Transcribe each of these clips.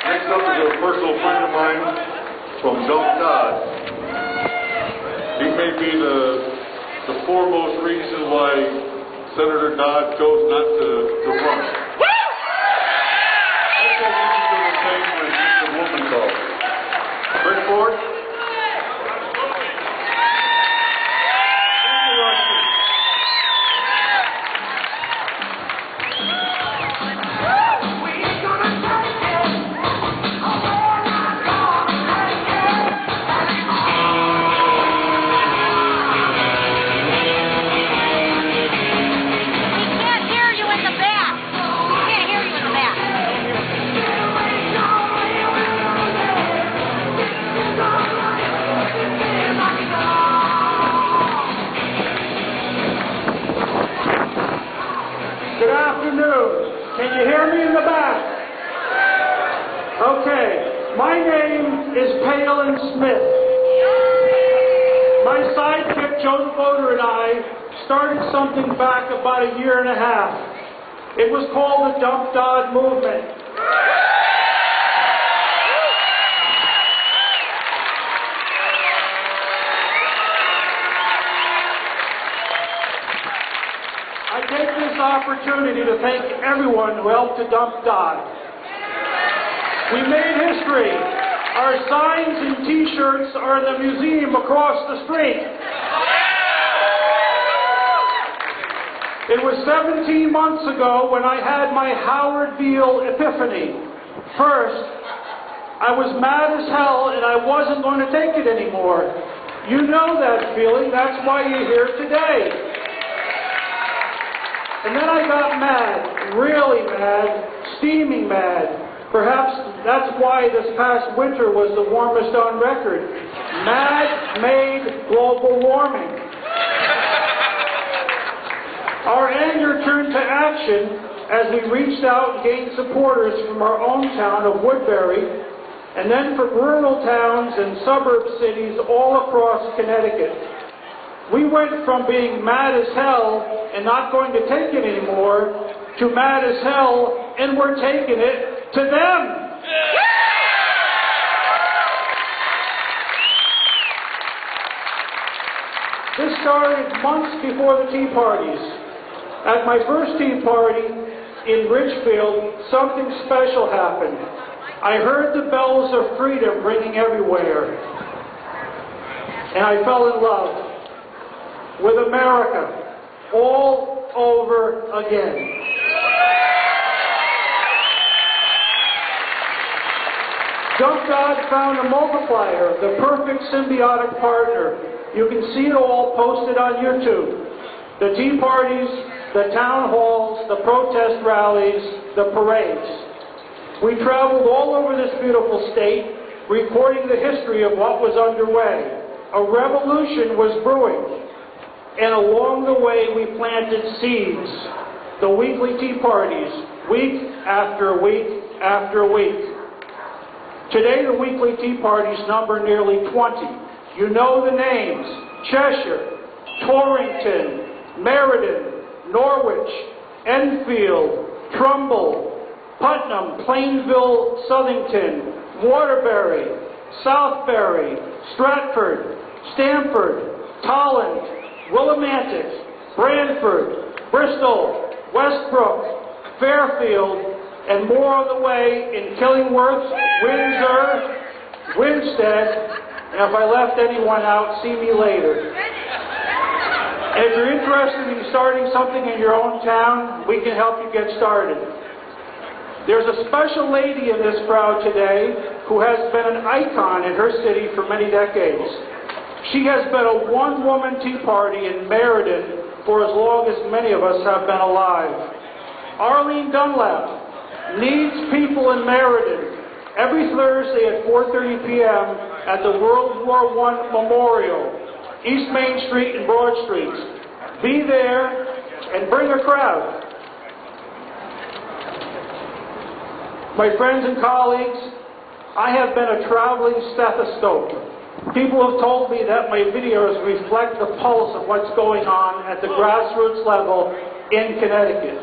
Next up is a personal friend of mine from Dump Dodd. He may be the foremost reason why Senator Dodd chose not to run. Let's hope he can do the same when the woman calls. Rick Ford. Good afternoon. Can you hear me in the back? Okay. My name is Palin Smith. My sidekick, Joe Voter, and I started something back about a year and a half. It was called the Dump Dodd Movement. I take this opportunity to thank everyone who helped to dump Dodd. We made history. Our signs and T-shirts are in the museum across the street. It was 17 months ago when I had my Howard Beale epiphany. First, I was mad as hell and I wasn't going to take it anymore. You know that feeling. That's why you're here today. And then I got mad, really mad, steaming mad. Perhaps that's why this past winter was the warmest on record. Man-made global warming. Our anger turned to action as we reached out and gained supporters from our own town of Woodbury, and then from rural towns and suburb cities all across Connecticut. We went from being mad as hell and not going to take it anymore to mad as hell and we're taking it to them. This started months before the Tea Parties. At my first Tea Party in Ridgefield, something special happened. I heard the bells of freedom ringing everywhere, and I fell in love with America all over again. Dump Dodd found a multiplier, the perfect symbiotic partner. You can see it all posted on YouTube. The tea parties, the town halls, the protest rallies, the parades. We traveled all over this beautiful state, recording the history of what was underway. A revolution was brewing. And along the way, we planted seeds. The weekly tea parties, week after week after week. Today, the weekly tea parties number nearly 20. You know the names: Cheshire, Torrington, Meriden, Norwich, Enfield, Trumbull, Putnam, Plainville, Southington, Waterbury, Southbury, Stratford, Stamford, Tolland, Willimantic, Brantford, Bristol, Westbrook, Fairfield, and more on the way in Killingworth, Windsor, Winstead, and if I left anyone out, see me later. And if you're interested in starting something in your own town, we can help you get started. There's a special lady in this crowd today who has been an icon in her city for many decades. She has been a one-woman tea party in Meriden for as long as many of us have been alive. Arlene Dunlap needs people in Meriden every Thursday at 4:30 p.m. at the World War I Memorial, East Main Street and Broad Street. Be there and bring a crowd. My friends and colleagues, I have been a traveling stethoscope. People have told me that my videos reflect the pulse of what's going on at the grassroots level in Connecticut.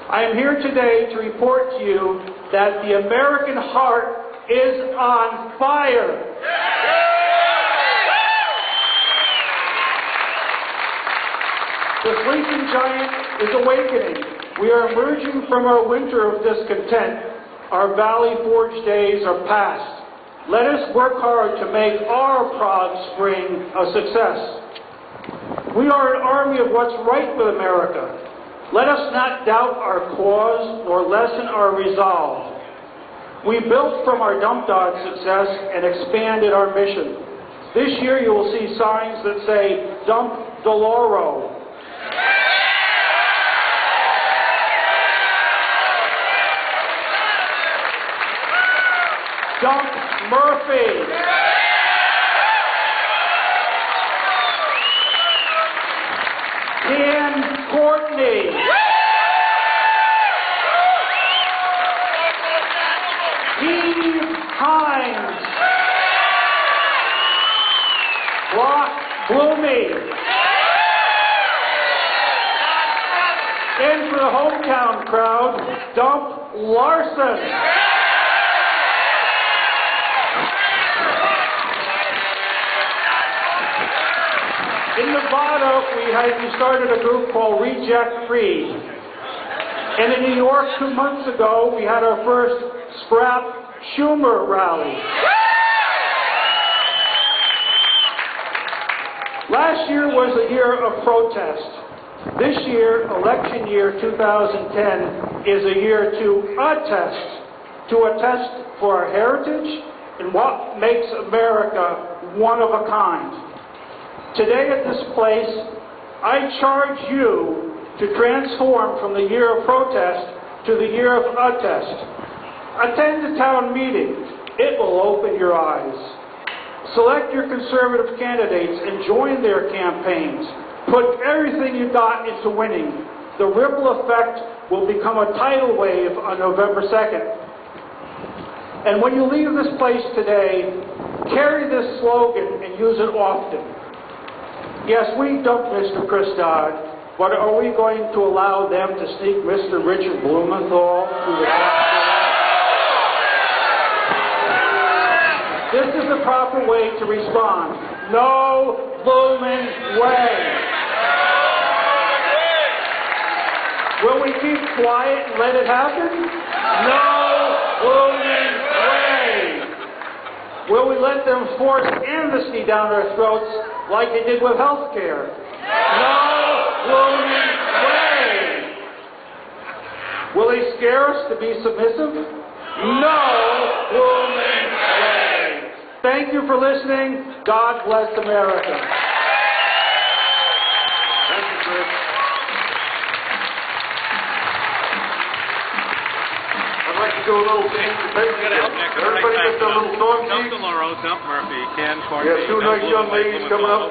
I am here today to report to you that the American heart is on fire. The sleeping giant is awakening. We are emerging from our winter of discontent. Our Valley Forge days are past. Let us work hard to make our proud spring a success. We are an army of what's right with America. Let us not doubt our cause or lessen our resolve. We built from our Dump Dog success and expanded our mission. This year you will see signs that say, Dump Deloro. Dump Murphy. Dan Courtney. Steve Hines. Brock Bloomey. And for the hometown crowd, Dump Larson. In Nevada, we started a group called Reject Free. And in New York 2 months ago, we had our first Scrap Schumer rally. Last year was a year of protest. This year, election year 2010, is a year to attest for our heritage and what makes America one of a kind. Today at this place, I charge you to transform from the year of protest to the year of attest. Attend the town meeting. It will open your eyes. Select your conservative candidates and join their campaigns. Put everything you got into winning. The ripple effect will become a tidal wave on November 2nd. And when you leave this place today, carry this slogan and use it often. Yes, we dumped Mr. Chris Dodd, but are we going to allow them to sneak Mr. Richard Blumenthal through the back door? This is the proper way to respond. No bloomin' way. Will we keep quiet and let it happen? No bloomin' way. Will we let them force amnesty down our throats like they did with health care? No bloomin' way. Will they scare us to be submissive? No bloomin' way. Thank you for listening. God bless America. Thank you, Chris. I'd like to do a little thing. Everybody gets a little song sheet. Dump Deloro, Dump Murphy, Ken Courtney. Yeah, two nice young ladies coming up.